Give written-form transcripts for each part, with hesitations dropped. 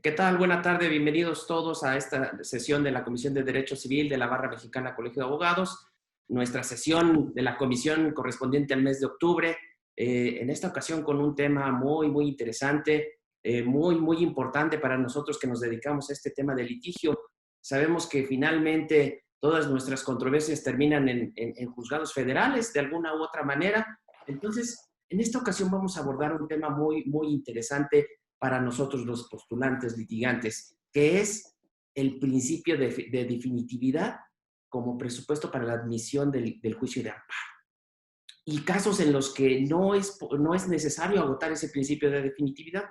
¿Qué tal? Buena tarde, bienvenidos todos a esta sesión de la Comisión de Derecho Civil de la Barra Mexicana Colegio de Abogados, nuestra sesión de la comisión correspondiente al mes de octubre, en esta ocasión con un tema muy interesante, muy importante para nosotros que nos dedicamos a este tema de litigio. Sabemos que finalmente todas nuestras controversias terminan en juzgados federales de alguna u otra manera. Entonces, en esta ocasión vamos a abordar un tema muy interesante para nosotros los postulantes litigantes, que es el principio de definitividad como presupuesto para la admisión del juicio de amparo. Y casos en los que no es necesario agotar ese principio de definitividad.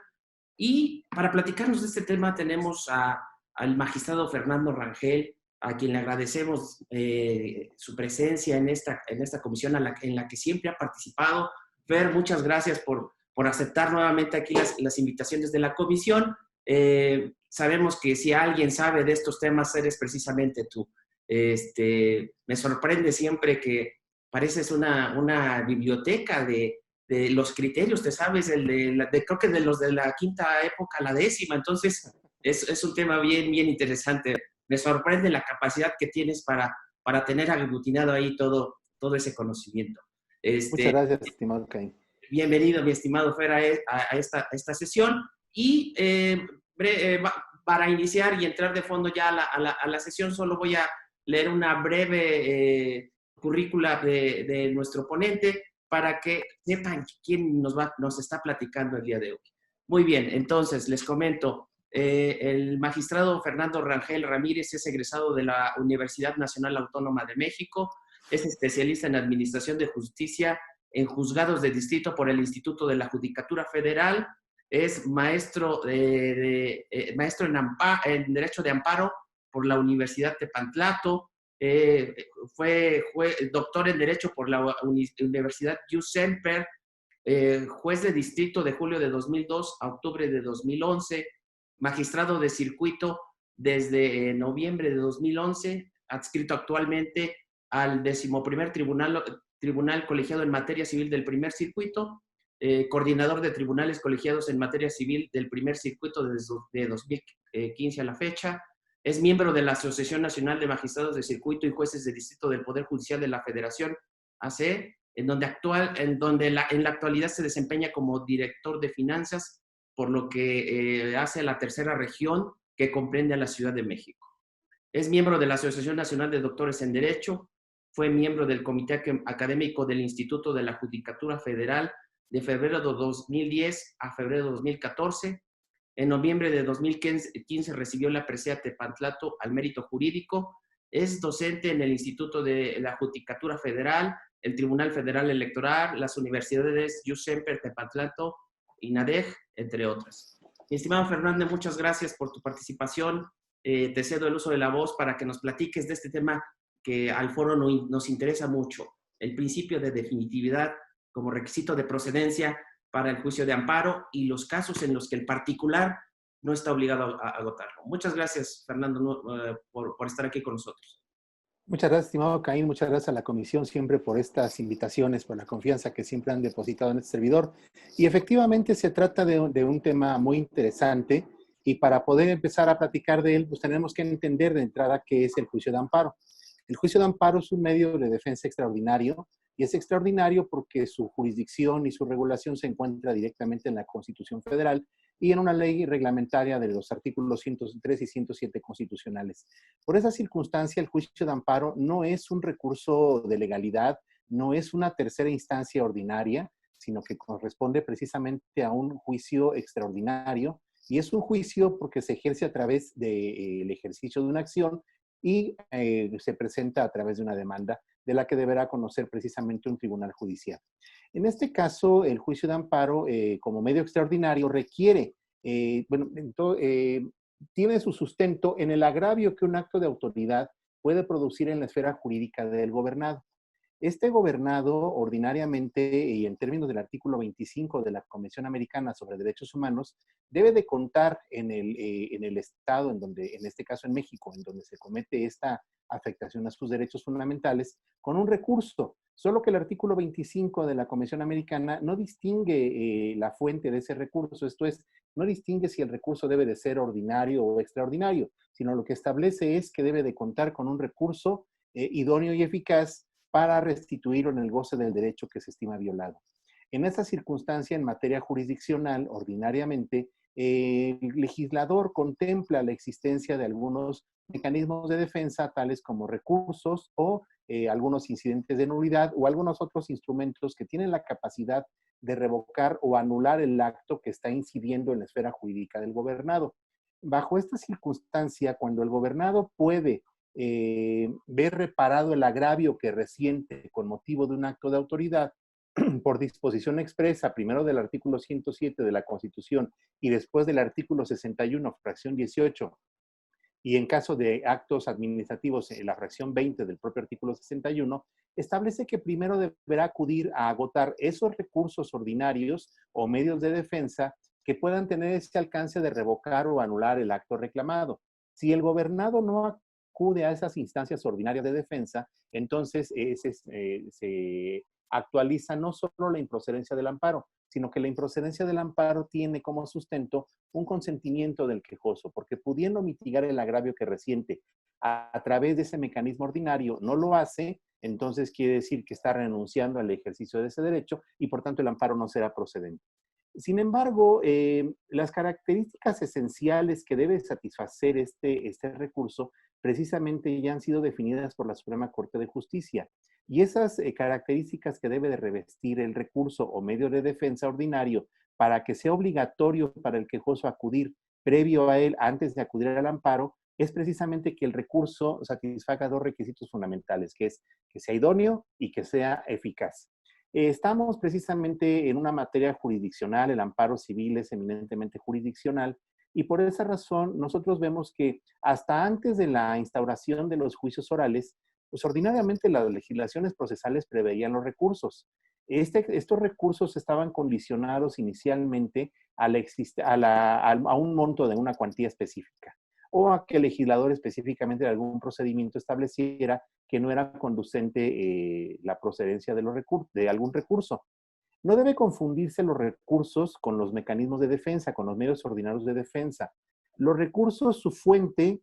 Y para platicarnos de este tema tenemos al magistrado Fernando Rangel, a quien le agradecemos su presencia en esta comisión en la que siempre ha participado. Fer, muchas gracias por aceptar nuevamente aquí las invitaciones de la comisión. Sabemos que si alguien sabe de estos temas, eres precisamente tú. Me sorprende siempre que pareces una biblioteca de los criterios, te sabes, creo que de los de la quinta época a la décima, entonces es un tema bien interesante. Me sorprende la capacidad que tienes para tener aglutinado ahí todo ese conocimiento. Muchas gracias, estimado Caín. Bienvenido, mi estimado Fer, a esta sesión. Y para iniciar y entrar de fondo ya a la sesión, solo voy a leer una breve currícula de nuestro ponente para que sepan quién nos está platicando el día de hoy. Muy bien, entonces les comento. El magistrado Fernando Rangel Ramírez es egresado de la Universidad Nacional Autónoma de México, es especialista en Administración de Justicia en Juzgados de Distrito por el Instituto de la Judicatura Federal, es maestro en Derecho de Amparo por la Universidad Tepantlato, fue doctor en Derecho por la Universidad Ius Semper, juez de distrito de julio de 2002 a octubre de 2011, magistrado de circuito desde noviembre de 2011, adscrito actualmente al 11º Tribunal Colegiado en Materia Civil del Primer Circuito, coordinador de tribunales colegiados en materia civil del Primer Circuito desde 2015 a la fecha. Es miembro de la Asociación Nacional de Magistrados de Circuito y Jueces de Distrito del Poder Judicial de la Federación, AC, en donde en la actualidad se desempeña como director de finanzas, por lo que hace la tercera región que comprende a la Ciudad de México. Es miembro de la Asociación Nacional de Doctores en Derecho, fue miembro del Comité Académico del Instituto de la Judicatura Federal de febrero de 2010 a febrero de 2014. En noviembre de 2015 recibió la presea Tepantlato al mérito jurídico. Es docente en el Instituto de la Judicatura Federal, el Tribunal Federal Electoral, las universidades Ius Semper, Tepantlato, INADEG, entre otras. Mi estimado Fernando, muchas gracias por tu participación. Te cedo el uso de la voz para que nos platiques de este tema que al foro nos interesa mucho, el principio de definitividad como requisito de procedencia para el juicio de amparo y los casos en los que el particular no está obligado a agotarlo. Muchas gracias, Fernando, por estar aquí con nosotros. Muchas gracias, estimado Caín. Muchas gracias a la comisión siempre por estas invitaciones, por la confianza que siempre han depositado en este servidor. Y efectivamente se trata de un tema muy interesante y para poder empezar a platicar de él, pues tenemos que entender de entrada qué es el juicio de amparo. El juicio de amparo es un medio de defensa extraordinario y es extraordinario porque su jurisdicción y su regulación se encuentra directamente en la Constitución Federal y en una ley reglamentaria de los artículos 103 y 107 constitucionales. Por esa circunstancia, el juicio de amparo no es un recurso de legalidad, no es una tercera instancia ordinaria, sino que corresponde precisamente a un juicio extraordinario y es un juicio porque se ejerce a través del ejercicio de una acción y se presenta a través de una demanda de la que deberá conocer precisamente un tribunal judicial. En este caso, el juicio de amparo, como medio extraordinario, requiere, tiene su sustento en el agravio que un acto de autoridad puede producir en la esfera jurídica del gobernado. Este gobernado, ordinariamente, y en términos del artículo 25 de la Convención Americana sobre Derechos Humanos, debe de contar en el estado, en este caso en México, en donde se comete esta afectación a sus derechos fundamentales, con un recurso. Solo que el artículo 25 de la Convención Americana no distingue la fuente de ese recurso, esto es, no distingue si el recurso debe de ser ordinario o extraordinario, sino lo que establece es que debe de contar con un recurso idóneo y eficaz para restituirlo en el goce del derecho que se estima violado. En esta circunstancia, en materia jurisdiccional, ordinariamente, el legislador contempla la existencia de algunos mecanismos de defensa, tales como recursos o algunos incidentes de nulidad o algunos otros instrumentos que tienen la capacidad de revocar o anular el acto que está incidiendo en la esfera jurídica del gobernado. Bajo esta circunstancia, cuando el gobernado puede ver reparado el agravio que resiente con motivo de un acto de autoridad, por disposición expresa, primero del artículo 107 de la Constitución y después del artículo 61, fracción 18, y en caso de actos administrativos, en la fracción 20 del propio artículo 61, establece que primero deberá acudir a agotar esos recursos ordinarios o medios de defensa que puedan tener este alcance de revocar o anular el acto reclamado. Si el gobernado no acude a esas instancias ordinarias de defensa, entonces se actualiza no solo la improcedencia del amparo, sino que la improcedencia del amparo tiene como sustento un consentimiento del quejoso, porque pudiendo mitigar el agravio que resiente a través de ese mecanismo ordinario, no lo hace, entonces quiere decir que está renunciando al ejercicio de ese derecho y por tanto el amparo no será procedente. Sin embargo, las características esenciales que debe satisfacer este recurso precisamente ya han sido definidas por la Suprema Corte de Justicia. Y esas características que debe de revestir el recurso o medio de defensa ordinario para que sea obligatorio para el quejoso acudir previo a él, antes de acudir al amparo, es precisamente que el recurso satisfaga dos requisitos fundamentales, que es que sea idóneo y que sea eficaz. Estamos precisamente en una materia jurisdiccional, el amparo civil es eminentemente jurisdiccional, y por esa razón nosotros vemos que hasta antes de la instauración de los juicios orales, pues ordinariamente las legislaciones procesales preveían los recursos. Estos recursos estaban condicionados inicialmente a un monto de una cuantía específica o a que el legislador específicamente de algún procedimiento estableciera que no era conducente la procedencia de algún recurso. No debe confundirse los recursos con los mecanismos de defensa, con los medios ordinarios de defensa. Los recursos, su fuente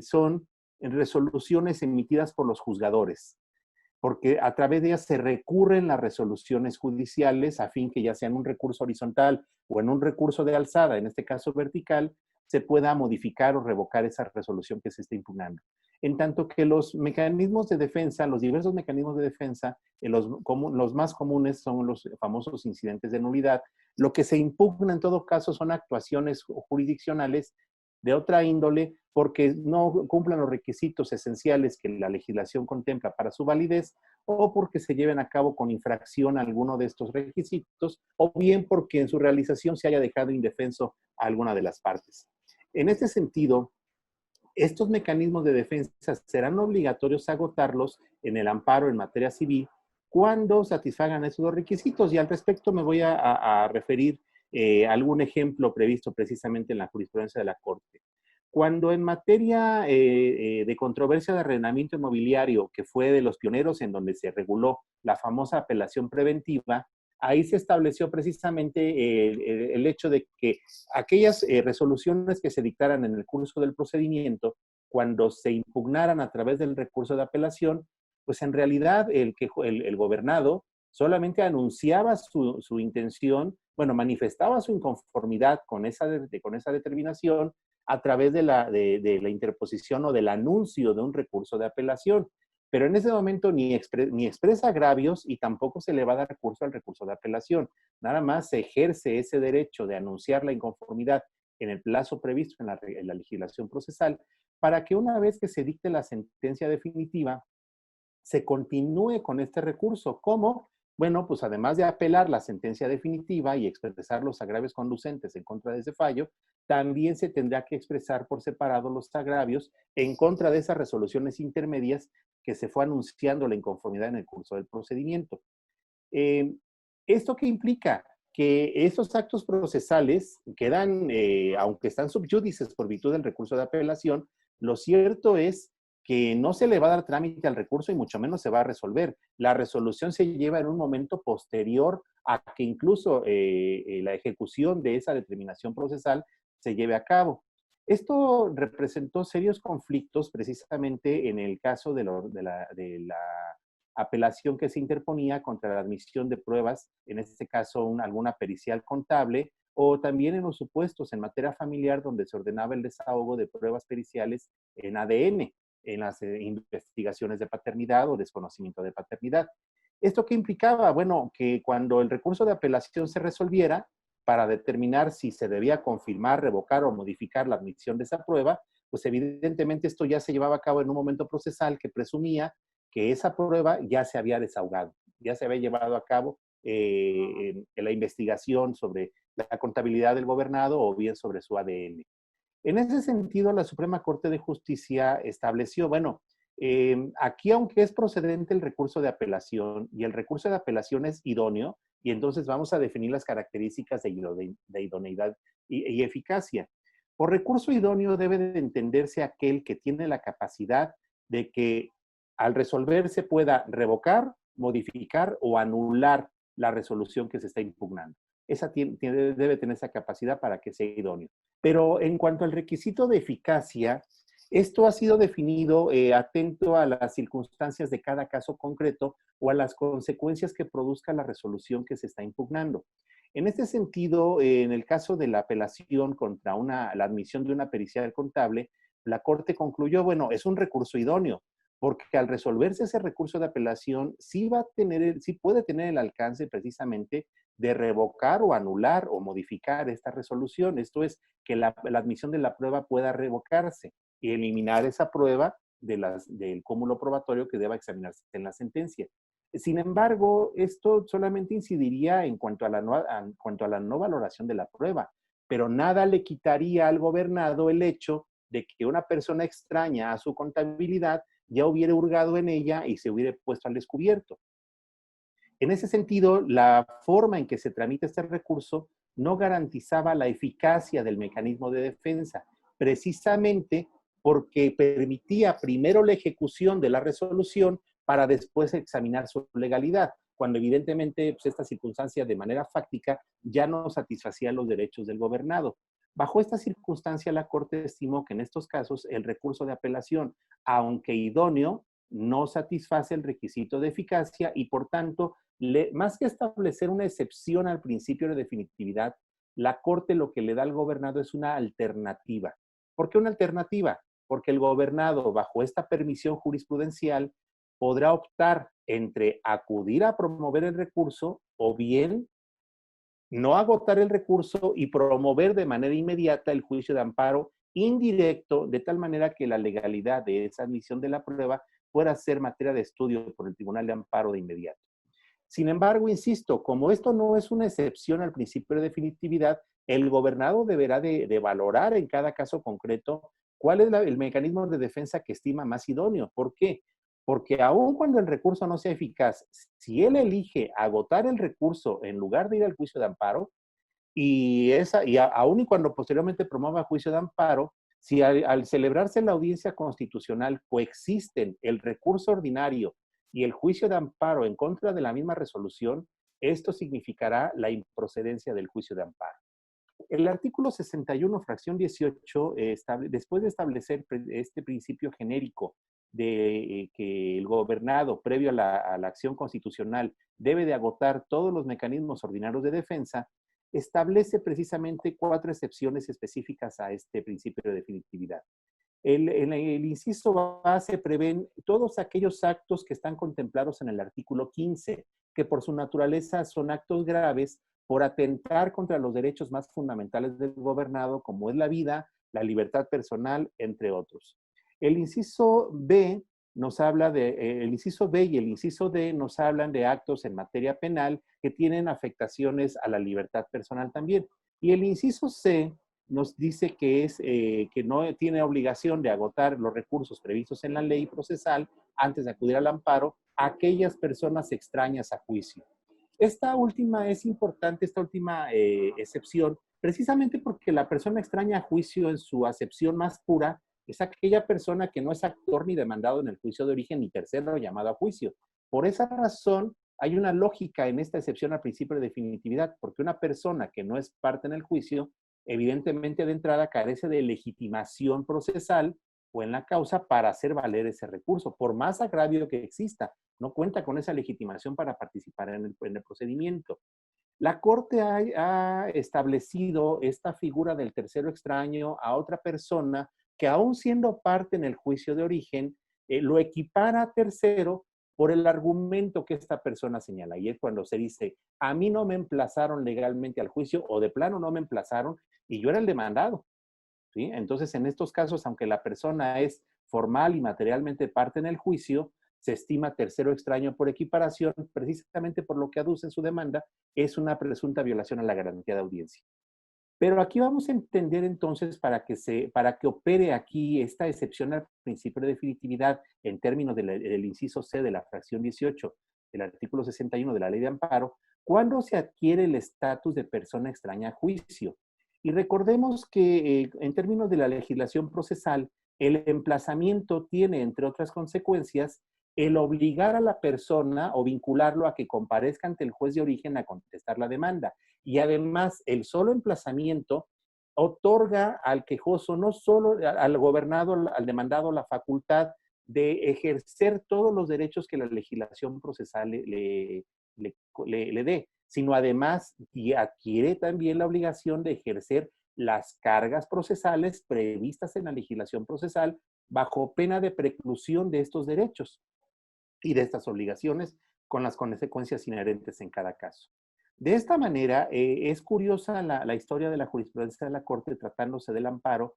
son resoluciones emitidas por los juzgadores, porque a través de ellas se recurren las resoluciones judiciales a fin que ya sea en un recurso horizontal o en un recurso de alzada, en este caso vertical, se pueda modificar o revocar esa resolución que se está impugnando. En tanto que los mecanismos de defensa, los diversos mecanismos de defensa, los más comunes son los famosos incidentes de nulidad. Lo que se impugna en todo caso son actuaciones jurisdiccionales de otra índole porque no cumplan los requisitos esenciales que la legislación contempla para su validez o porque se lleven a cabo con infracción a alguno de estos requisitos o bien porque en su realización se haya dejado indefenso a alguna de las partes. En este sentido, estos mecanismos de defensa serán obligatorios agotarlos en el amparo en materia civil cuando satisfagan esos dos requisitos. Y al respecto me voy a referir algún ejemplo previsto precisamente en la jurisprudencia de la Corte. Cuando en materia de controversia de arrendamiento inmobiliario, que fue de los pioneros en donde se reguló la famosa apelación preventiva, ahí se estableció precisamente el hecho de que aquellas resoluciones que se dictaran en el curso del procedimiento, cuando se impugnaran a través del recurso de apelación, pues en realidad el gobernado solamente anunciaba su intención, bueno, manifestaba su inconformidad con esa determinación a través de la interposición o del anuncio de un recurso de apelación. Pero en ese momento ni expresa agravios y tampoco se le va a dar recurso al recurso de apelación. Nada más se ejerce ese derecho de anunciar la inconformidad en el plazo previsto en la legislación procesal para que una vez que se dicte la sentencia definitiva, se continúe con este recurso. ¿Cómo? Bueno, pues además de apelar la sentencia definitiva y expresar los agravios conducentes en contra de ese fallo, también se tendrá que expresar por separado los agravios en contra de esas resoluciones intermedias que se fue anunciando la inconformidad en el curso del procedimiento. ¿Esto qué implica? Que esos actos procesales quedan, aunque están subyúdices por virtud del recurso de apelación, lo cierto es que no se le va a dar trámite al recurso y mucho menos se va a resolver. La resolución se lleva en un momento posterior a que incluso la ejecución de esa determinación procesal se lleve a cabo. Esto representó serios conflictos precisamente en el caso de la apelación que se interponía contra la admisión de pruebas, en este caso alguna pericial contable, o también en los supuestos en materia familiar donde se ordenaba el desahogo de pruebas periciales en ADN, en las investigaciones de paternidad o desconocimiento de paternidad. ¿Esto qué implicaba? Bueno, que cuando el recurso de apelación se resolviera para determinar si se debía confirmar, revocar o modificar la admisión de esa prueba, pues evidentemente esto ya se llevaba a cabo en un momento procesal que presumía que esa prueba ya se había desahogado, ya se había llevado a cabo en la investigación sobre la contabilidad del gobernado o bien sobre su ADN. En ese sentido, la Suprema Corte de Justicia estableció, bueno, aquí aunque es procedente el recurso de apelación y el recurso de apelación es idóneo, y entonces vamos a definir las características de idoneidad y eficacia. Por recurso idóneo debe de entenderse aquel que tiene la capacidad de que al resolverse pueda revocar, modificar o anular la resolución que se está impugnando. Esa debe tener esa capacidad para que sea idóneo. Pero en cuanto al requisito de eficacia, esto ha sido definido atento a las circunstancias de cada caso concreto o a las consecuencias que produzca la resolución que se está impugnando. En este sentido, en el caso de la apelación contra la admisión de una pericial contable, la Corte concluyó, bueno, es un recurso idóneo, porque al resolverse ese recurso de apelación, sí puede tener el alcance precisamente de revocar o anular o modificar esta resolución. Esto es, que la admisión de la prueba pueda revocarse y eliminar esa prueba del cúmulo probatorio que deba examinarse en la sentencia. Sin embargo, esto solamente incidiría en cuanto a la no valoración de la prueba, pero nada le quitaría al gobernado el hecho de que una persona extraña a su contabilidad ya hubiera hurgado en ella y se hubiera puesto al descubierto. En ese sentido, la forma en que se tramita este recurso no garantizaba la eficacia del mecanismo de defensa, precisamente porque permitía primero la ejecución de la resolución para después examinar su legalidad, cuando evidentemente pues, esta circunstancia de manera fáctica ya no satisfacía los derechos del gobernado. Bajo esta circunstancia, la Corte estimó que en estos casos el recurso de apelación, aunque idóneo, no satisface el requisito de eficacia y por tanto, más que establecer una excepción al principio de definitividad, la Corte lo que le da al gobernado es una alternativa. ¿Por qué una alternativa? Porque el gobernado, bajo esta permisión jurisprudencial, podrá optar entre acudir a promover el recurso o bien no agotar el recurso y promover de manera inmediata el juicio de amparo indirecto, de tal manera que la legalidad de esa admisión de la prueba pueda ser materia de estudio por el Tribunal de Amparo de inmediato. Sin embargo, insisto, como esto no es una excepción al principio de definitividad, el gobernado deberá de valorar en cada caso concreto cuál es el mecanismo de defensa que estima más idóneo. ¿Por qué? Porque aun cuando el recurso no sea eficaz, si él elige agotar el recurso en lugar de ir al juicio de amparo, aun y cuando posteriormente promueva juicio de amparo, si al celebrarse la audiencia constitucional coexisten el recurso ordinario y el juicio de amparo en contra de la misma resolución, esto significará la improcedencia del juicio de amparo. El artículo 61, fracción 18, después de establecer este principio genérico de que el gobernado, previo a la acción constitucional, debe de agotar todos los mecanismos ordinarios de defensa, establece precisamente 4 excepciones específicas a este principio de definitividad. En el inciso base prevén todos aquellos actos que están contemplados en el artículo 15, que por su naturaleza son actos graves por atentar contra los derechos más fundamentales del gobernado, como es la vida, la libertad personal, entre otros. El inciso B el inciso B y el inciso D nos hablan de actos en materia penal que tienen afectaciones a la libertad personal también. Y el inciso C nos dice que no tiene obligación de agotar los recursos previstos en la ley procesal antes de acudir al amparo a aquellas personas extrañas a juicio. Esta última es importante, esta última excepción, precisamente porque la persona extraña a juicio en su acepción más pura es aquella persona que no es actor ni demandado en el juicio de origen ni tercero llamado a juicio. Por esa razón, hay una lógica en esta excepción al principio de definitividad, porque una persona que no es parte en el juicio, evidentemente de entrada carece de legitimación procesal o en la causa para hacer valer ese recurso, por más agravio que exista, no cuenta con esa legitimación para participar en el procedimiento. La Corte ha establecido esta figura del tercero extraño a otra persona que aún siendo parte en el juicio de origen, lo equipara a tercero por el argumento que esta persona señala. Y es cuando se dice, a mí no me emplazaron legalmente al juicio o de plano no me emplazaron y yo era el demandado. ¿Sí? Entonces, en estos casos, aunque la persona es formal y materialmente parte en el juicio, se estima tercero extraño por equiparación, precisamente por lo que aduce en su demanda, es una presunta violación a la garantía de audiencia. Pero aquí vamos a entender entonces para que opere aquí esta excepción al principio de definitividad en términos del inciso C de la fracción 18 del artículo 61 de la Ley de Amparo, ¿cuándo se adquiere el estatus de persona extraña a juicio? Y recordemos que en términos de la legislación procesal, el emplazamiento tiene, entre otras consecuencias, el obligar a la persona o vincularlo a que comparezca ante el juez de origen a contestar la demanda. Y además, el solo emplazamiento otorga al quejoso, no solo al gobernado, al demandado, la facultad de ejercer todos los derechos que la legislación procesal le dé, sino además y adquiere también la obligación de ejercer las cargas procesales previstas en la legislación procesal bajo pena de preclusión de estos derechos y de estas obligaciones con las consecuencias inherentes en cada caso. De esta manera, es curiosa la historia de la jurisprudencia de la Corte tratándose del amparo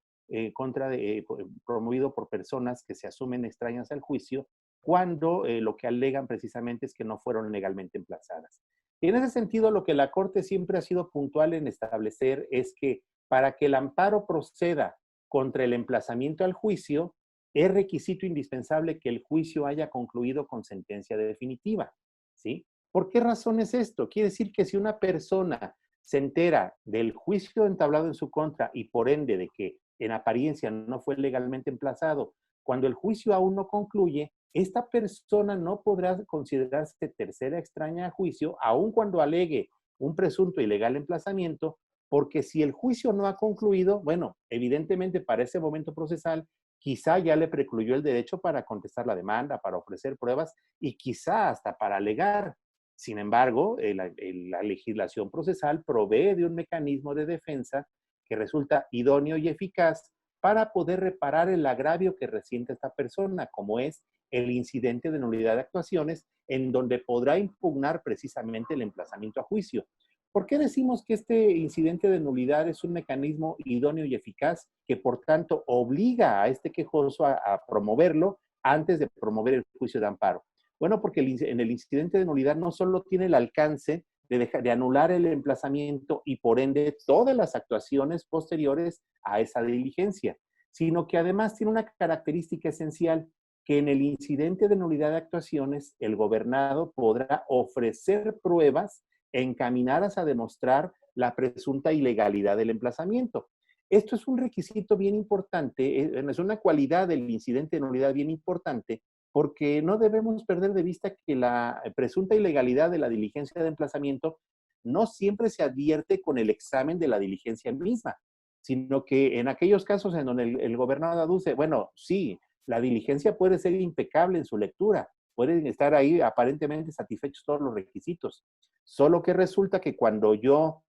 promovido por personas que se asumen extrañas al juicio cuando lo que alegan precisamente es que no fueron legalmente emplazadas. Y en ese sentido, lo que la Corte siempre ha sido puntual en establecer es que para que el amparo proceda contra el emplazamiento al juicio, es requisito indispensable que el juicio haya concluido con sentencia definitiva, ¿sí? ¿Por qué razón es esto? Quiere decir que si una persona se entera del juicio entablado en su contra y por ende de que en apariencia no fue legalmente emplazado, cuando el juicio aún no concluye, esta persona no podrá considerarse tercera extraña a juicio, aun cuando alegue un presunto ilegal emplazamiento, porque si el juicio no ha concluido, bueno, evidentemente para ese momento procesal, quizá ya le precluyó el derecho para contestar la demanda, para ofrecer pruebas y quizá hasta para alegar. Sin embargo, la legislación procesal provee de un mecanismo de defensa que resulta idóneo y eficaz para poder reparar el agravio que resiente esta persona, como es el incidente de nulidad de actuaciones, en donde podrá impugnar precisamente el emplazamiento a juicio. ¿Por qué decimos que este incidente de nulidad es un mecanismo idóneo y eficaz que, por tanto, obliga a este quejoso a promoverlo antes de promover el juicio de amparo? Bueno, porque en el incidente de nulidad no solo tiene el alcance de anular el emplazamiento y por ende todas las actuaciones posteriores a esa diligencia, sino que además tiene una característica esencial, que en el incidente de nulidad de actuaciones el gobernado podrá ofrecer pruebas encaminadas a demostrar la presunta ilegalidad del emplazamiento. Esto es un requisito bien importante, es una cualidad del incidente de nulidad bien importante, porque no debemos perder de vista que la presunta ilegalidad de la diligencia de emplazamiento no siempre se advierte con el examen de la diligencia misma, sino que en aquellos casos en donde el gobernador aduce, bueno, sí, la diligencia puede ser impecable en su lectura, pueden estar ahí aparentemente satisfechos todos los requisitos, solo que resulta que cuando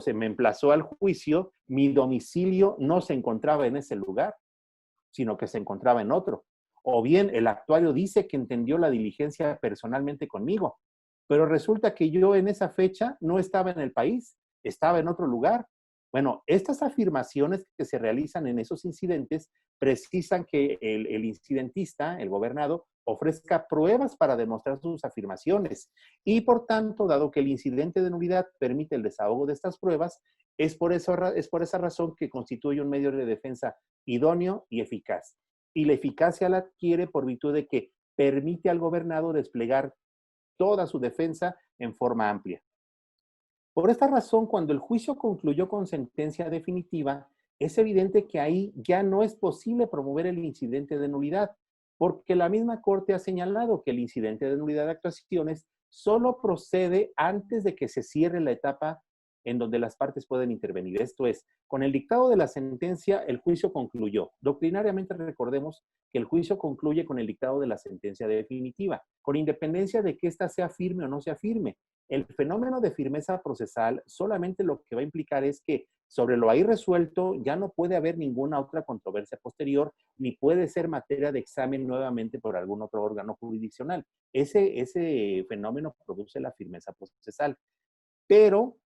se me emplazó al juicio, mi domicilio no se encontraba en ese lugar, sino que se encontraba en otro. O bien el actuario dice que entendió la diligencia personalmente conmigo, pero resulta que yo en esa fecha no estaba en el país, estaba en otro lugar. Bueno, estas afirmaciones que se realizan en esos incidentes precisan que el incidentista, el gobernado, ofrezca pruebas para demostrar sus afirmaciones. Y por tanto, dado que el incidente de nulidad permite el desahogo de estas pruebas, es por esa razón que constituye un medio de defensa idóneo y eficaz. Y la eficacia la adquiere por virtud de que permite al gobernado desplegar toda su defensa en forma amplia. Por esta razón, cuando el juicio concluyó con sentencia definitiva, es evidente que ahí ya no es posible promover el incidente de nulidad, porque la misma Corte ha señalado que el incidente de nulidad de actuaciones solo procede antes de que se cierre la etapa en donde las partes pueden intervenir. Esto es, con el dictado de la sentencia, el juicio concluyó. Doctrinariamente recordemos que el juicio concluye con el dictado de la sentencia definitiva, con independencia de que ésta sea firme o no sea firme. El fenómeno de firmeza procesal solamente lo que va a implicar es que sobre lo ahí resuelto ya no puede haber ninguna otra controversia posterior, ni puede ser materia de examen nuevamente por algún otro órgano jurisdiccional. Ese fenómeno produce la firmeza procesal. Pero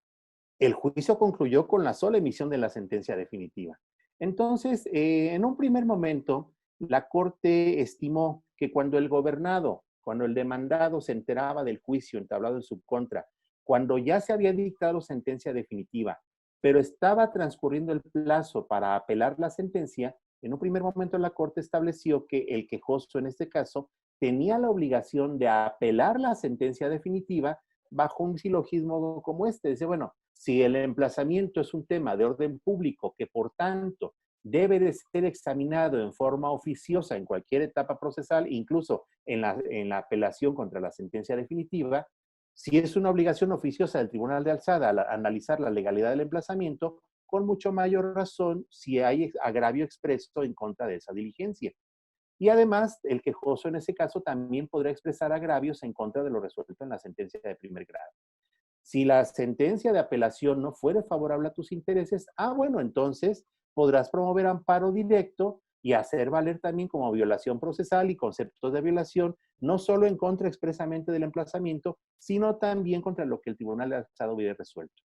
el juicio concluyó con la sola emisión de la sentencia definitiva. Entonces, en un primer momento, la Corte estimó que cuando el gobernado, cuando el demandado se enteraba del juicio entablado en su contra, cuando ya se había dictado sentencia definitiva, pero estaba transcurriendo el plazo para apelar la sentencia, en un primer momento la Corte estableció que el quejoso, en este caso, tenía la obligación de apelar la sentencia definitiva bajo un silogismo como este. Dice, bueno, si el emplazamiento es un tema de orden público que por tanto debe de ser examinado en forma oficiosa en cualquier etapa procesal, incluso en la apelación contra la sentencia definitiva, si es una obligación oficiosa del Tribunal de Alzada analizar la legalidad del emplazamiento, con mucho mayor razón si hay agravio expreso en contra de esa diligencia. Y además, el quejoso en ese caso también podrá expresar agravios en contra de lo resuelto en la sentencia de primer grado. Si la sentencia de apelación no fuere favorable a tus intereses, bueno, entonces podrás promover amparo directo y hacer valer también como violación procesal y conceptos de violación, no solo en contra expresamente del emplazamiento, sino también contra lo que el Tribunal de Alzada hubiera resuelto.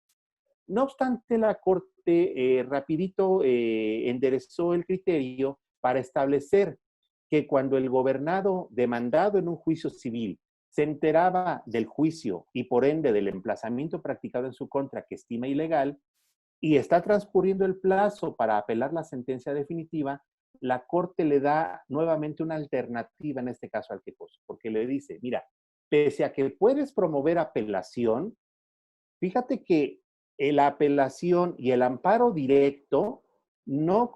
No obstante, la Corte rapidito enderezó el criterio para establecer que cuando el gobernado demandado en un juicio civil se enteraba del juicio y por ende del emplazamiento practicado en su contra que estima ilegal y está transcurriendo el plazo para apelar la sentencia definitiva, la Corte le da nuevamente una alternativa en este caso al quejoso, porque le dice, mira, pese a que puedes promover apelación, fíjate que la apelación y el amparo directo no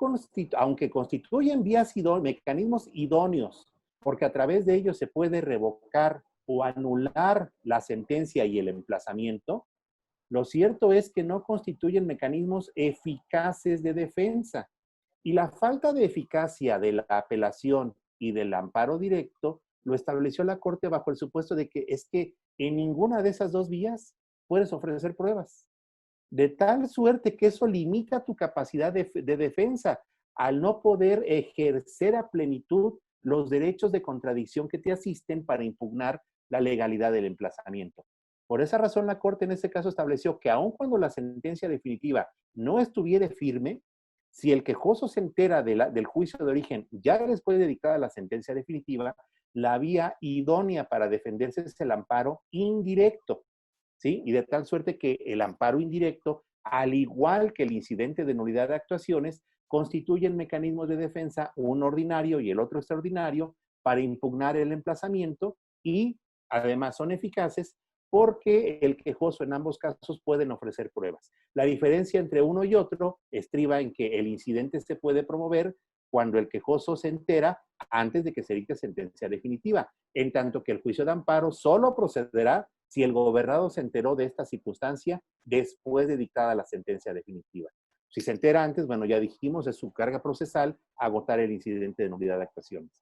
aunque constituyen vías mecanismos idóneos, porque a través de ellos se puede revocar o anular la sentencia y el emplazamiento, lo cierto es que no constituyen mecanismos eficaces de defensa. Y la falta de eficacia de la apelación y del amparo directo lo estableció la Corte bajo el supuesto de que es que en ninguna de esas dos vías puedes ofrecer pruebas. De tal suerte que eso limita tu capacidad de defensa al no poder ejercer a plenitud los derechos de contradicción que te asisten para impugnar la legalidad del emplazamiento. Por esa razón, la Corte en este caso estableció que aun cuando la sentencia definitiva no estuviera firme, si el quejoso se entera del juicio de origen ya después de dictada la sentencia definitiva, la vía idónea para defenderse es el amparo indirecto, ¿sí? Y de tal suerte que el amparo indirecto, al igual que el incidente de nulidad de actuaciones, constituyen mecanismos de defensa, un ordinario y el otro extraordinario, para impugnar el emplazamiento y además son eficaces porque el quejoso en ambos casos pueden ofrecer pruebas. La diferencia entre uno y otro estriba en que el incidente se puede promover cuando el quejoso se entera antes de que se dicte sentencia definitiva, en tanto que el juicio de amparo solo procederá si el gobernado se enteró de esta circunstancia después de dictada la sentencia definitiva. Si se entera antes, bueno, ya dijimos, es su carga procesal agotar el incidente de nulidad de actuaciones.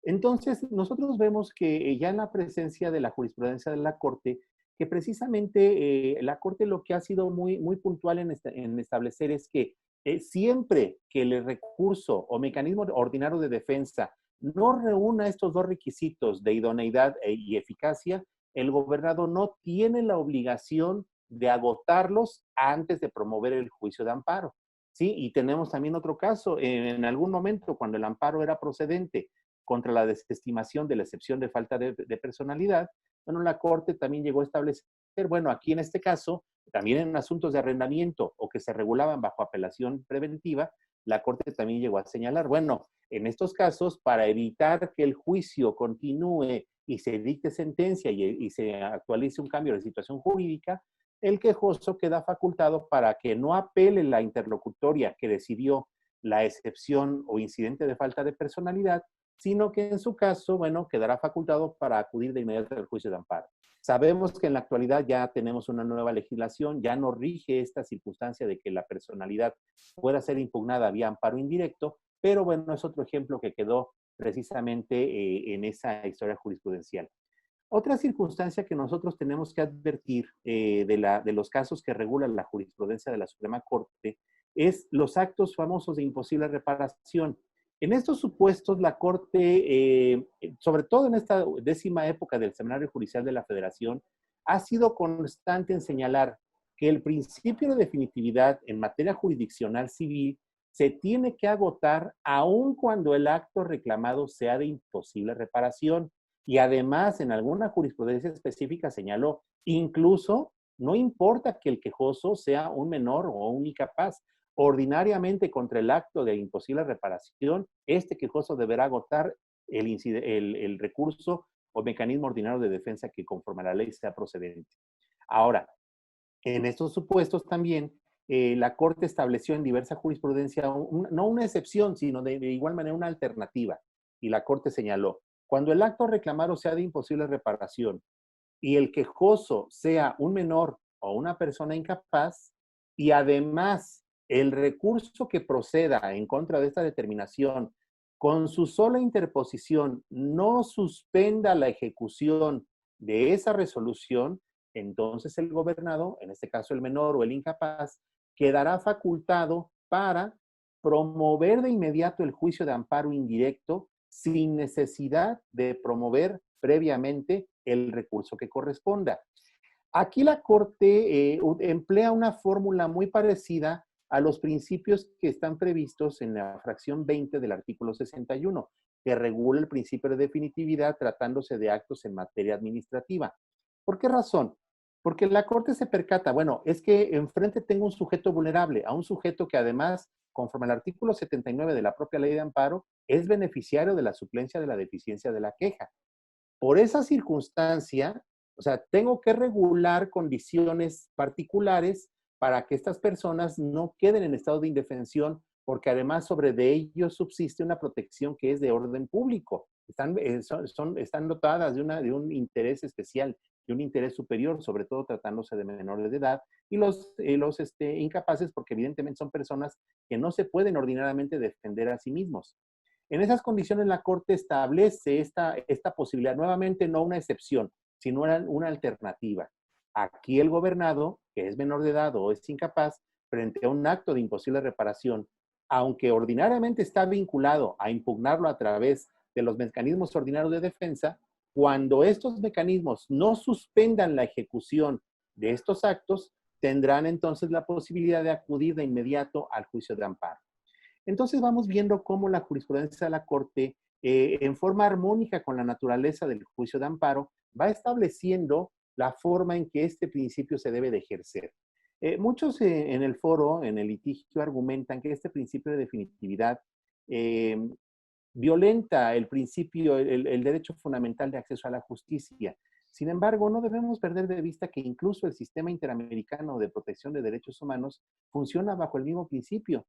Entonces, nosotros vemos que ya en la presencia de la jurisprudencia de la Corte, que precisamente la Corte lo que ha sido muy puntual en establecer es que siempre que el recurso o mecanismo ordinario de defensa no reúna estos dos requisitos de idoneidad y eficacia, el gobernado no tiene la obligación de agotarlos antes de promover el juicio de amparo. ¿Sí? Y tenemos también otro caso, en algún momento cuando el amparo era procedente contra la desestimación de la excepción de falta de personalidad, bueno, la Corte también llegó a establecer, bueno, aquí en este caso, también en asuntos de arrendamiento o que se regulaban bajo apelación preventiva, la Corte también llegó a señalar, bueno, en estos casos, para evitar que el juicio continúe y se dicte sentencia y se actualice un cambio de situación jurídica, el quejoso queda facultado para que no apele la interlocutoria que decidió la excepción o incidente de falta de personalidad, sino que en su caso, bueno, quedará facultado para acudir de inmediato al juicio de amparo. Sabemos que en la actualidad ya tenemos una nueva legislación, ya no rige esta circunstancia de que la personalidad pueda ser impugnada vía amparo indirecto, pero bueno, es otro ejemplo que quedó precisamente en esa historia jurisprudencial. Otra circunstancia que nosotros tenemos que advertir de los casos que regula la jurisprudencia de la Suprema Corte es los actos famosos de imposible reparación. En estos supuestos, la Corte, sobre todo en esta 10ª época del Seminario Judicial de la Federación, ha sido constante en señalar que el principio de definitividad en materia jurisdiccional civil se tiene que agotar aun cuando el acto reclamado sea de imposible reparación. Y además, en alguna jurisprudencia específica señaló, incluso no importa que el quejoso sea un menor o un incapaz, ordinariamente contra el acto de imposible reparación, este quejoso deberá agotar el recurso o mecanismo ordinario de defensa que conforme a la ley sea procedente. Ahora, en estos supuestos también, la Corte estableció en diversa jurisprudencia no una excepción, sino de igual manera una alternativa. Y la Corte señaló, cuando el acto reclamado sea de imposible reparación y el quejoso sea un menor o una persona incapaz, y además el recurso que proceda en contra de esta determinación con su sola interposición no suspenda la ejecución de esa resolución, entonces el gobernado, en este caso el menor o el incapaz, quedará facultado para promover de inmediato el juicio de amparo indirecto sin necesidad de promover previamente el recurso que corresponda. Aquí la Corte emplea una fórmula muy parecida a los principios que están previstos en la fracción 20 del artículo 61, que regula el principio de definitividad tratándose de actos en materia administrativa. ¿Por qué razón? Porque la Corte se percata, bueno, es que enfrente tengo un sujeto vulnerable, a un sujeto que además, conforme al artículo 79 de la propia ley de amparo, es beneficiario de la suplencia de la deficiencia de la queja. Por esa circunstancia, o sea, tengo que regular condiciones particulares para que estas personas no queden en estado de indefensión, porque además sobre de ellos subsiste una protección que es de orden público. Están dotadas de un interés especial, de un interés superior, sobre todo tratándose de menores de edad, y los incapaces, porque evidentemente son personas que no se pueden ordinariamente defender a sí mismos. En esas condiciones la Corte establece esta posibilidad, nuevamente no una excepción, sino una alternativa. Aquí el gobernado, que es menor de edad o es incapaz, frente a un acto de imposible reparación, aunque ordinariamente está vinculado a impugnarlo a través de los mecanismos ordinarios de defensa, cuando estos mecanismos no suspendan la ejecución de estos actos, tendrán entonces la posibilidad de acudir de inmediato al juicio de amparo. Entonces vamos viendo cómo la jurisprudencia de la Corte, en forma armónica con la naturaleza del juicio de amparo, va estableciendo la forma en que este principio se debe de ejercer. Muchos en el foro, en el litigio, argumentan que este principio de definitividad violenta el principio, el derecho fundamental de acceso a la justicia. Sin embargo, no debemos perder de vista que incluso el sistema interamericano de protección de derechos humanos funciona bajo el mismo principio.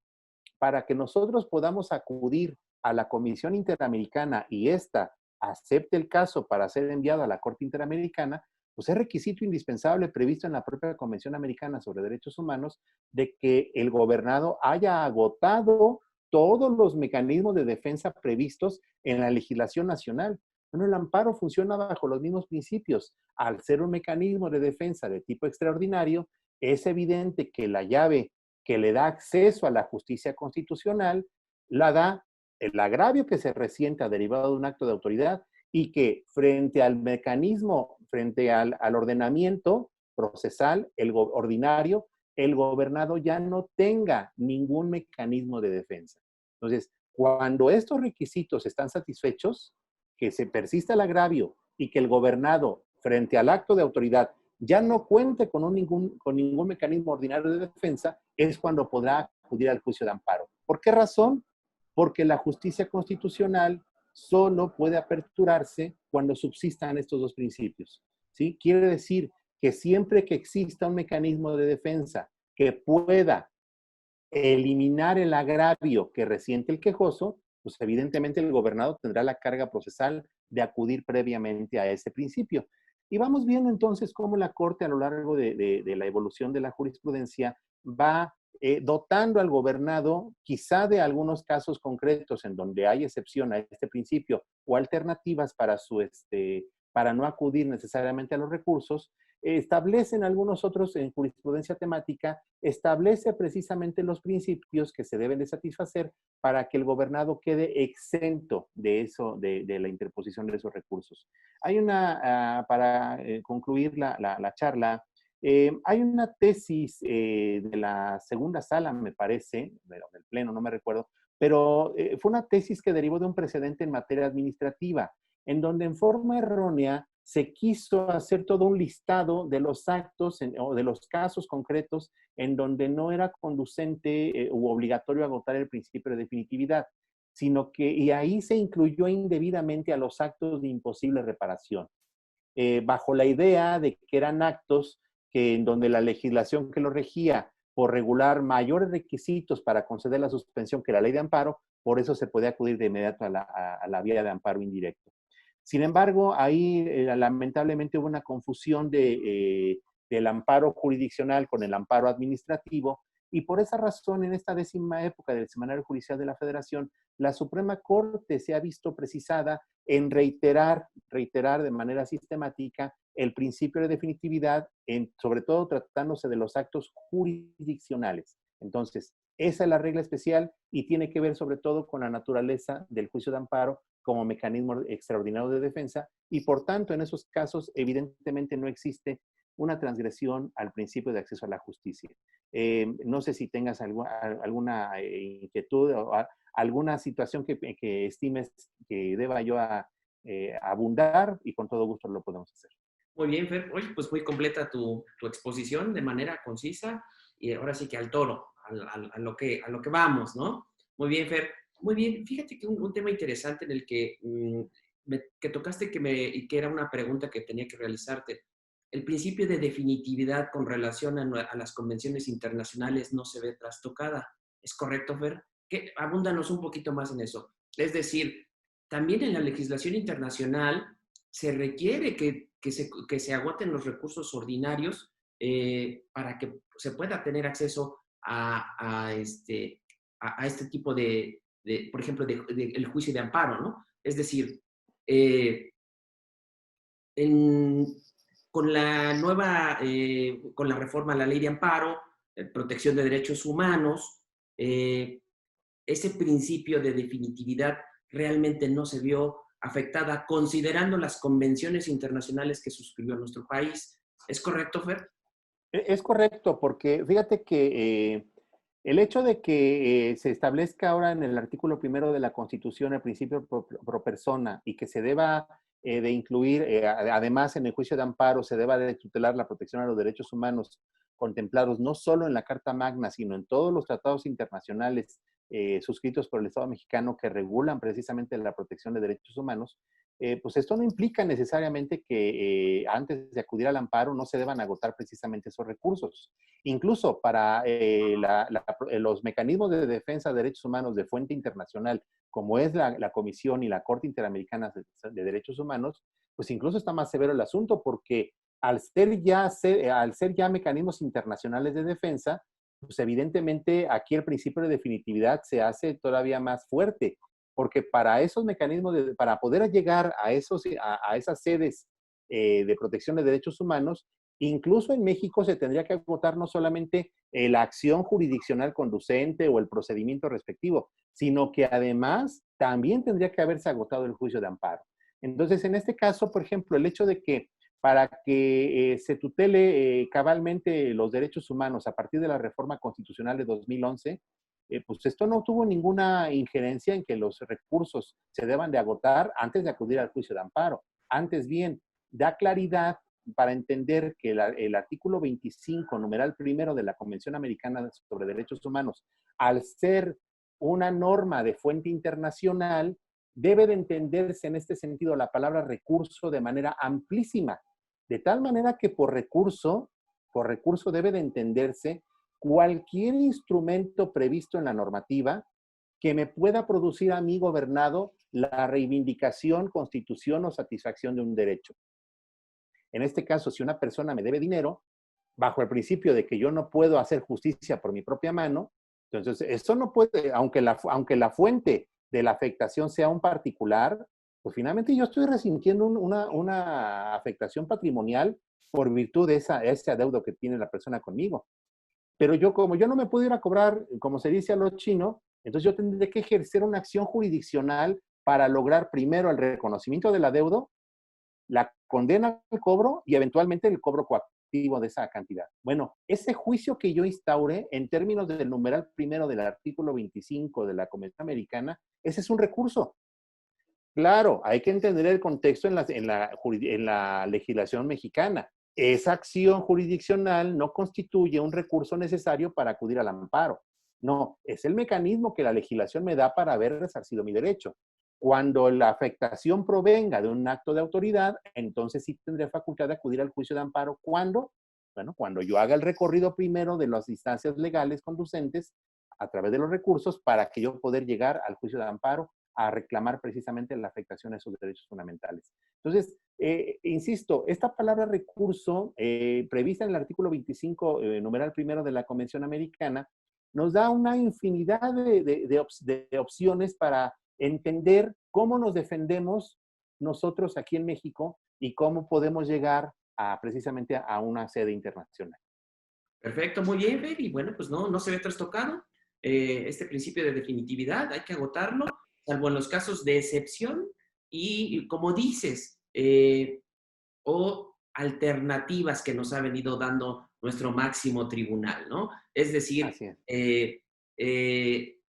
Para que nosotros podamos acudir a la Comisión Interamericana y ésta acepte el caso para ser enviado a la Corte Interamericana, pues es requisito indispensable previsto en la propia Convención Americana sobre Derechos Humanos de que el gobernado haya agotado todos los mecanismos de defensa previstos en la legislación nacional. Bueno, el amparo funciona bajo los mismos principios. Al ser un mecanismo de defensa de tipo extraordinario, es evidente que la llave que le da acceso a la justicia constitucional la da el agravio que se resienta derivado de un acto de autoridad y que frente al mecanismo, frente al ordenamiento procesal, ordinario, el gobernado ya no tenga ningún mecanismo de defensa. Entonces, cuando estos requisitos están satisfechos, que se persista el agravio y que el gobernado, frente al acto de autoridad, ya no cuente con ningún mecanismo ordinario de defensa, es cuando podrá acudir al juicio de amparo. ¿Por qué razón? Porque la justicia constitucional solo puede aperturarse cuando subsistan estos dos principios. ¿Sí? Quiere decir que siempre que exista un mecanismo de defensa que pueda eliminar el agravio que resiente el quejoso, pues evidentemente el gobernador tendrá la carga procesal de acudir previamente a ese principio. Y vamos viendo entonces cómo la Corte a lo largo de la evolución de la jurisprudencia va dotando al gobernado quizá de algunos casos concretos en donde hay excepción a este principio o alternativas para no acudir necesariamente a los recursos, establecen algunos otros en jurisprudencia temática, establece precisamente los principios que se deben de satisfacer para que el gobernado quede exento de eso, de la interposición de esos recursos. Hay para concluir la charla, hay una tesis de la segunda sala, me parece, del pleno, no me recuerdo, pero fue una tesis que derivó de un precedente en materia administrativa, en donde en forma errónea se quiso hacer todo un listado de los actos o de los casos concretos en donde no era conducente u obligatorio agotar el principio de definitividad, sino que, y ahí se incluyó indebidamente a los actos de imposible reparación, bajo la idea de que eran actos que en donde la legislación que lo regía por regular mayores requisitos para conceder la suspensión que la ley de amparo, por eso se podía acudir de inmediato a la vía de amparo indirecto. Sin embargo, ahí lamentablemente hubo una confusión del amparo jurisdiccional con el amparo administrativo, y por esa razón, en esta 10ª época del Semanario Judicial de la Federación, la Suprema Corte se ha visto precisada en reiterar de manera sistemática el principio de definitividad, sobre todo tratándose de los actos jurisdiccionales. Entonces, esa es la regla especial y tiene que ver sobre todo con la naturaleza del juicio de amparo como mecanismo extraordinario de defensa, y por tanto en esos casos evidentemente no existe una transgresión al principio de acceso a la justicia. No sé si tengas alguna inquietud o alguna situación que estimes que deba yo abundar, y con todo gusto lo podemos hacer. Muy bien, Fer. Oye, pues muy completa tu exposición de manera concisa y ahora sí que al toro, a lo que vamos, ¿no? Muy bien, Fer. Muy bien. Fíjate que un tema interesante en el que, que tocaste y que era una pregunta que tenía que realizarte. El principio de definitividad con relación a las convenciones internacionales no se ve trastocada. ¿Es correcto, Fer? Abúndanos un poquito más en eso. Es decir, también en la legislación internacional se requiere que se agoten los recursos ordinarios para que se pueda tener acceso a este tipo por ejemplo, el juicio de amparo, ¿no? Es decir, eh, en, con la reforma a la ley de amparo, protección de derechos humanos, ese principio de definitividad realmente no se vio afectada, considerando las convenciones internacionales que suscribió nuestro país. ¿Es correcto, Fer? Es correcto, porque fíjate que el hecho de que se establezca ahora en el artículo 1 de la Constitución el principio pro persona, y que se deba de incluir, además en el juicio de amparo, se deba de tutelar la protección a los derechos humanos contemplados no solo en la Carta Magna, sino en todos los tratados internacionales suscritos por el Estado mexicano que regulan precisamente la protección de derechos humanos, pues esto no implica necesariamente que antes de acudir al amparo no se deban agotar precisamente esos recursos. Incluso para los mecanismos de defensa de derechos humanos de fuente internacional, como es la Comisión y la Corte Interamericana de Derechos Humanos, pues incluso está más severo el asunto, porque al ser ya mecanismos internacionales de defensa, pues evidentemente aquí el principio de definitividad se hace todavía más fuerte, porque para esos mecanismos, para poder llegar a esas sedes de protección de derechos humanos, incluso en México se tendría que agotar no solamente la acción jurisdiccional conducente o el procedimiento respectivo, sino que además también tendría que haberse agotado el juicio de amparo. Entonces, en este caso, por ejemplo, el hecho de que para que se tutele cabalmente los derechos humanos a partir de la reforma constitucional de 2011, pues esto no tuvo ninguna injerencia en que los recursos se deban de agotar antes de acudir al juicio de amparo. Antes bien, da claridad para entender que el artículo 25, numeral primero de la Convención Americana sobre Derechos Humanos, al ser una norma de fuente internacional, debe de entenderse en este sentido la palabra recurso de manera amplísima, De tal manera que por recurso debe de entenderse cualquier instrumento previsto en la normativa que me pueda producir a mí, gobernado, la reivindicación, constitución o satisfacción de un derecho. En este caso, si una persona me debe dinero, bajo el principio de que yo no puedo hacer justicia por mi propia mano, entonces eso no puede, aunque la fuente de la afectación sea un particular, pues finalmente yo estoy resintiendo una afectación patrimonial por virtud de ese adeudo que tiene la persona conmigo. Pero yo, como yo no me puedo ir a cobrar, como se dice a lo chino, entonces yo tendré que ejercer una acción jurisdiccional para lograr primero el reconocimiento del adeudo, la condena al cobro y eventualmente el cobro coactivo de esa cantidad. Bueno, ese juicio que yo instaure en términos del numeral primero del artículo 25 de la Convención Americana, ese es un recurso. Claro, hay que entender el contexto en la legislación mexicana. Esa acción jurisdiccional no constituye un recurso necesario para acudir al amparo. No, es el mecanismo que la legislación me da para haber resarcido mi derecho. Cuando la afectación provenga de un acto de autoridad, entonces sí tendré facultad de acudir al juicio de amparo. ¿Cuándo? Bueno, cuando yo haga el recorrido primero de las instancias legales conducentes a través de los recursos para que yo poder llegar al juicio de amparo a reclamar precisamente la afectación a esos derechos fundamentales. Entonces, insisto, esta palabra recurso, prevista en el artículo 25, numeral primero de la Convención Americana, nos da una infinidad de opciones para entender cómo nos defendemos nosotros aquí en México y cómo podemos llegar precisamente a una sede internacional. Perfecto, muy bien, Fer. Y bueno, pues no se ve trastocado. Este principio de definitividad hay que agotarlo, salvo en los casos de excepción y como dices, o alternativas que nos ha venido dando nuestro máximo tribunal, ¿no? Es decir, Así es.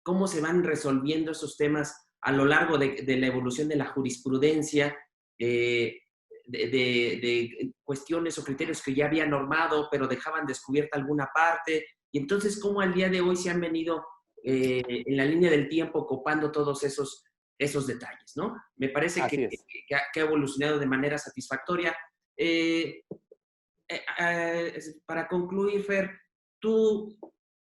cómo se van resolviendo esos temas a lo largo de la evolución de la jurisprudencia, de cuestiones o criterios que ya había normado, pero dejaban descubierta alguna parte, y entonces cómo al día de hoy se han venido en la línea del tiempo copando todos esos detalles, ¿no? Me parece Así es. que ha evolucionado de manera satisfactoria. Eh, para concluir, Fer, ¿tú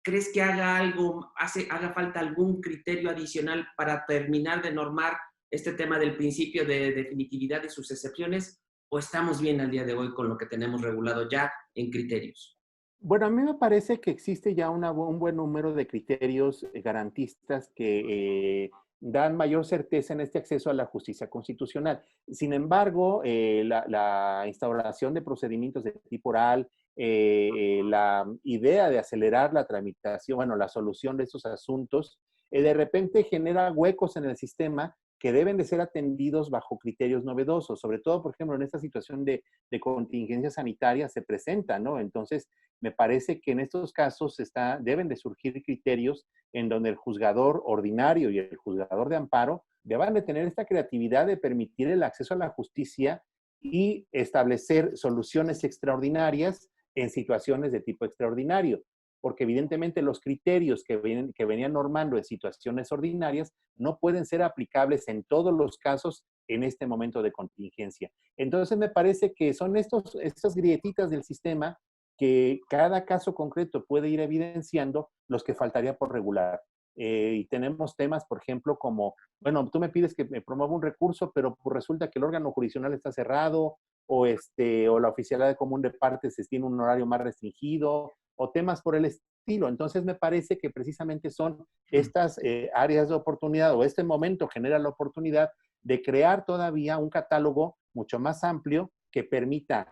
crees que haga falta algún criterio adicional para terminar de normar este tema del principio de definitividad y sus excepciones? ¿O estamos bien al día de hoy con lo que tenemos regulado ya en criterios? Bueno, a mí me parece que existe ya un buen número de criterios garantistas que dan mayor certeza en este acceso a la justicia constitucional. Sin embargo, la instauración de procedimientos de tipo oral, la idea de acelerar la tramitación, bueno, la solución de estos asuntos, de repente genera huecos en el sistema que deben de ser atendidos bajo criterios novedosos, sobre todo, por ejemplo, en esta situación de contingencia sanitaria se presenta, ¿no? Entonces, me parece que en estos casos deben de surgir criterios en donde el juzgador ordinario y el juzgador de amparo deban de tener esta creatividad de permitir el acceso a la justicia y establecer soluciones extraordinarias en situaciones de tipo extraordinario. Porque evidentemente los criterios que venían normando en situaciones ordinarias no pueden ser aplicables en todos los casos en este momento de contingencia. Entonces me parece que son estas grietitas del sistema que cada caso concreto puede ir evidenciando los que faltaría por regular. Y tenemos temas, por ejemplo, como, bueno, tú me pides que me promueva un recurso, pero pues resulta que el órgano jurisdiccional está cerrado, o la oficialidad común de partes tiene un horario más restringido, o temas por el estilo. Entonces me parece que precisamente son estas áreas de oportunidad, o este momento genera la oportunidad de crear todavía un catálogo mucho más amplio que permita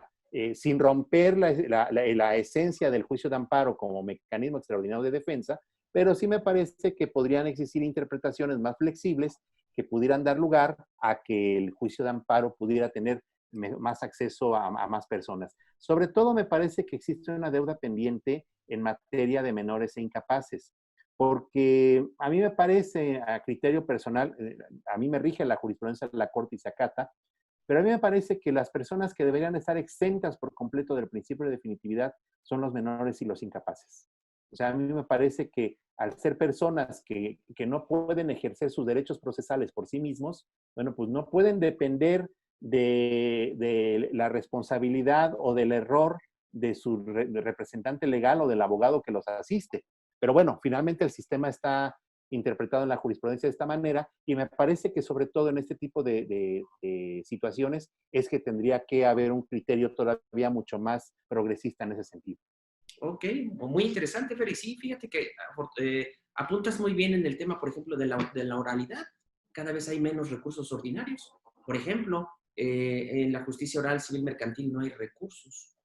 sin romper la esencia del juicio de amparo como mecanismo extraordinario de defensa, pero sí me parece que podrían existir interpretaciones más flexibles que pudieran dar lugar a que el juicio de amparo pudiera tener más acceso a más personas. Sobre todo me parece que existe una deuda pendiente en materia de menores e incapaces, porque a mí me parece, a criterio personal, a mí me rige la jurisprudencia de la Corte y se acata, pero a mí me parece que las personas que deberían estar exentas por completo del principio de definitividad son los menores y los incapaces. O sea, a mí me parece que al ser personas que no pueden ejercer sus derechos procesales por sí mismos, bueno, pues no pueden depender de la responsabilidad o del error de su representante legal o del abogado que los asiste. Pero bueno, finalmente el sistema está interpretado en la jurisprudencia de esta manera y me parece que sobre todo en este tipo de situaciones es que tendría que haber un criterio todavía mucho más progresista en ese sentido. Ok, muy interesante, Fer. Y sí, fíjate que apuntas muy bien en el tema, por ejemplo, de la oralidad. Cada vez hay menos recursos ordinarios. Por ejemplo, en la justicia oral civil mercantil no hay recursos,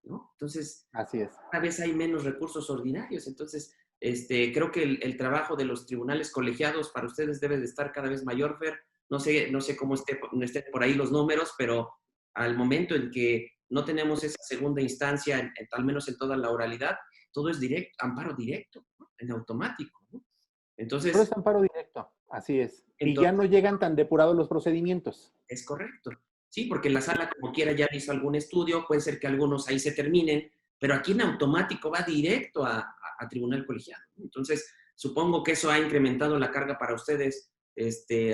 ¿no? Entonces, Así es. cada vez hay menos recursos ordinarios. Entonces, creo que el trabajo de los tribunales colegiados para ustedes debe de estar cada vez mayor, Fer. No sé cómo estén por ahí los números, pero al momento en que no tenemos esa segunda instancia, al menos en toda la oralidad, todo es directo, amparo directo, ¿no? En automático, ¿no? Pero es Entonces, amparo directo, así es. Y ya no entonces, llegan tan depurados los procedimientos. es correcto. Sí, porque la sala, como quiera, ya hizo algún estudio, puede ser que algunos ahí se terminen, pero aquí en automático va directo a tribunal colegiado. Entonces, supongo que eso ha incrementado la carga para ustedes,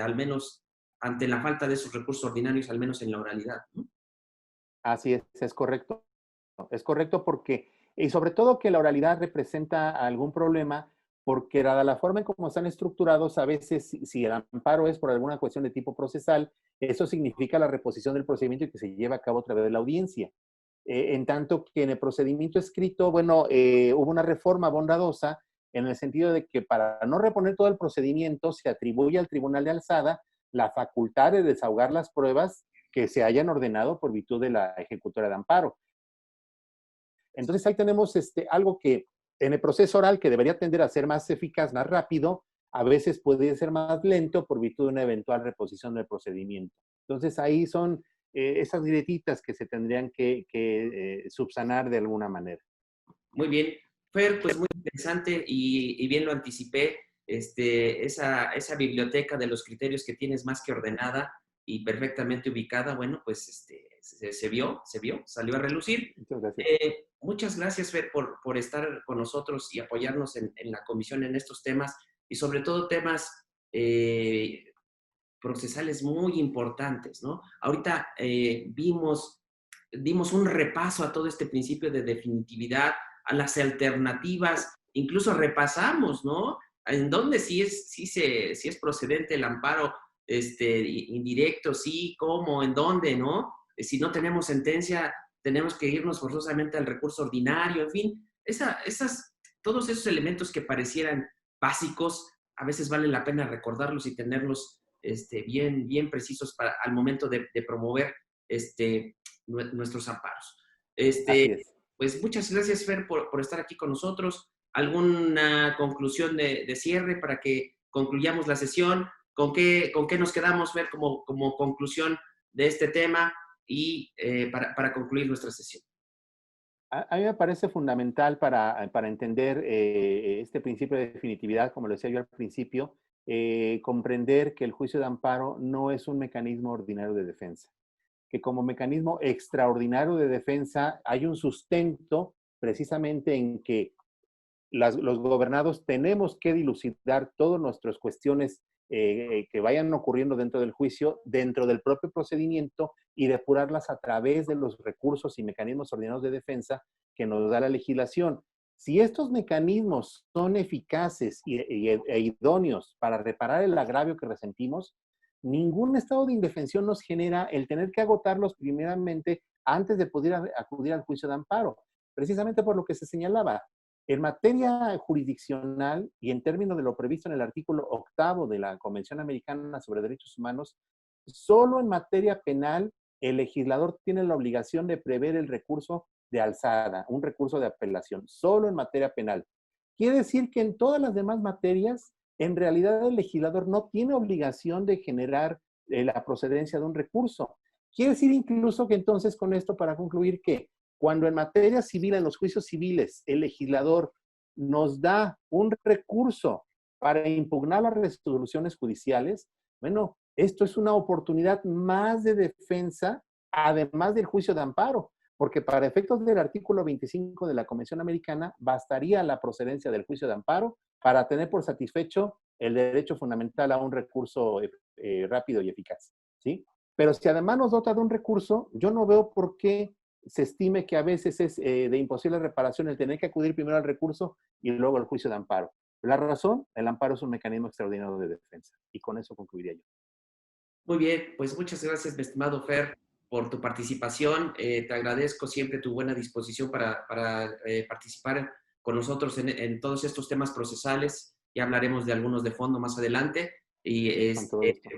al menos ante la falta de esos recursos ordinarios, al menos en la oralidad, ¿no? Así es correcto. Es correcto porque, y sobre todo que la oralidad representa algún problema, porque dada la forma en cómo están estructurados, a veces si el amparo es por alguna cuestión de tipo procesal, eso significa la reposición del procedimiento y que se lleva a cabo a través de la audiencia. En tanto que en el procedimiento escrito, bueno, hubo una reforma bondadosa en el sentido de que para no reponer todo el procedimiento se atribuye al tribunal de alzada la facultad de desahogar las pruebas que se hayan ordenado por virtud de la ejecutora de amparo. Entonces ahí tenemos algo que en el proceso oral, que debería tender a ser más eficaz, más rápido, a veces puede ser más lento por virtud de una eventual reposición del procedimiento. Entonces ahí son esas grietitas que se tendrían que subsanar de alguna manera. Muy bien. Fer, pues muy interesante y bien lo anticipé, esa biblioteca de los criterios que tienes más que ordenada y perfectamente ubicada, bueno, pues se vio, salió a relucir. Muchas gracias. Muchas gracias, Fer, por estar con nosotros y apoyarnos en la comisión en estos temas y sobre todo temas procesales muy importantes, ¿no? Ahorita dimos un repaso a todo este principio de definitividad, a las alternativas, incluso repasamos, ¿no? En dónde sí es procedente el amparo indirecto, sí, cómo, en dónde, ¿no? Si no tenemos sentencia, tenemos que irnos forzosamente al recurso ordinario, en fin, todos esos elementos que parecieran básicos, a veces vale la pena recordarlos y tenerlos bien precisos al momento de promover nuestros amparos. Así es. Pues muchas gracias, Fer, por estar aquí con nosotros. ¿Alguna conclusión de cierre para que concluyamos la sesión? ¿Con qué nos quedamos, Fer, como conclusión de este tema y para concluir nuestra sesión? A mí me parece fundamental para entender este principio de definitividad, como lo decía yo al principio, comprender que el juicio de amparo no es un mecanismo ordinario de defensa, que como mecanismo extraordinario de defensa hay un sustento precisamente en que los gobernados tenemos que dilucidar todas nuestras cuestiones que vayan ocurriendo dentro del juicio, dentro del propio procedimiento y depurarlas a través de los recursos y mecanismos ordinarios de defensa que nos da la legislación. Si estos mecanismos son eficaces e idóneos para reparar el agravio que resentimos, ningún estado de indefensión nos genera el tener que agotarlos primeramente antes de poder acudir al juicio de amparo, precisamente por lo que se señalaba. En materia jurisdiccional y en términos de lo previsto en el artículo 8 de la Convención Americana sobre Derechos Humanos, solo en materia penal el legislador tiene la obligación de prever el recurso de alzada, un recurso de apelación, solo en materia penal. Quiere decir que en todas las demás materias, en realidad el legislador no tiene obligación de generar la procedencia de un recurso. Quiere decir incluso que entonces con esto, para concluir, que cuando en materia civil, en los juicios civiles, el legislador nos da un recurso para impugnar las resoluciones judiciales, bueno, esto es una oportunidad más de defensa, además del juicio de amparo, porque para efectos del artículo 25 de la Convención Americana, bastaría la procedencia del juicio de amparo para tener por satisfecho el derecho fundamental a un recurso rápido y eficaz, ¿sí? Pero si además nos dota de un recurso, yo no veo por qué se estime que a veces es de imposible reparación el tener que acudir primero al recurso y luego al juicio de amparo. La razón, el amparo es un mecanismo extraordinario de defensa. Y con eso concluiría yo. Muy bien, pues muchas gracias, mi estimado Fer, por tu participación. Te agradezco siempre tu buena disposición para participar con nosotros en todos estos temas procesales. Ya hablaremos de algunos de fondo más adelante. Y Con todo gusto.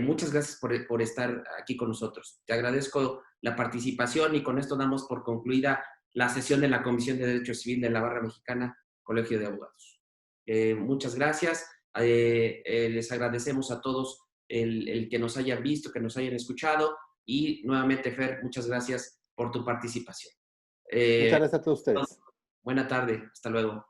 muchas gracias por estar aquí con nosotros. Te agradezco la participación y con esto damos por concluida la sesión de la Comisión de Derecho Civil de la Barra Mexicana, Colegio de Abogados. Muchas gracias. Les agradecemos a todos el que nos hayan visto, que nos hayan escuchado y nuevamente, Fer, muchas gracias por tu participación. Muchas gracias a todos ustedes. Buena tarde, hasta luego.